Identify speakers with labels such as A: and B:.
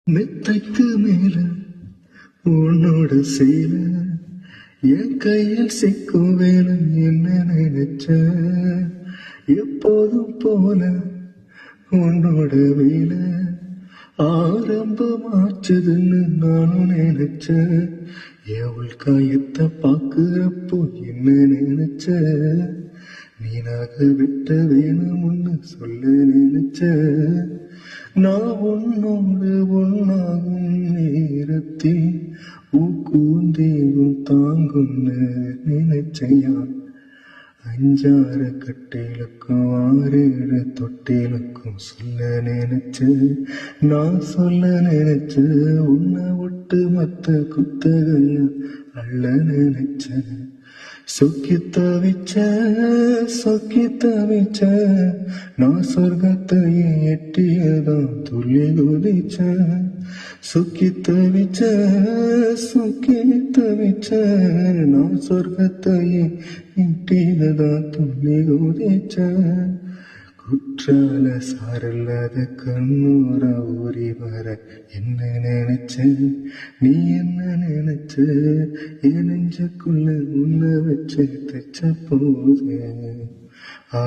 A: மெத்தைக்கு மேல உன்னோட சேல என் கையில் சிக்கும் வேலை என்ன நினைச்ச எப்போதும் போல உன்னோட வேலை ஆரம்பமாச்சதுன்னு நானும் நினைச்ச எவள் காயத்தை பாக்குறப்போ என்ன நினைச்ச நீனாக விட்ட வேணும்னு சொல்ல நினைச்ச நான் உன்னோடு ஒன்னாகும் நேரத்தில் ஊக்கூந்தேவும் தாங்கும்னு நினைச்சையா அஞ்சாறு கட்டிலுக்கும் 6-7 தொட்டிலுக்கும் சொல்ல நினைச்சு நான் சொல்ல நினைச்சு உன்னை விட்டு மத்த குத்தகையா அள்ள நினைச்ச சொக்கி தவிச்ச நான் சொர்க்கத்தையே எட்டியதான் துள்ளி குதிச்ச சொக்கி தவிச்ச நான் சொர்க்கத்தையே எட்டியதான் துள்ளி குதிச்ச குற்றால சாரல்லாத கண்ணூரா ஊறி வர என்ன நினைச்ச நீ என்ன நினைச்ச என் நெஞ்சுக்குள்ள உன்னை வச்சு தைச்ச போது ஆ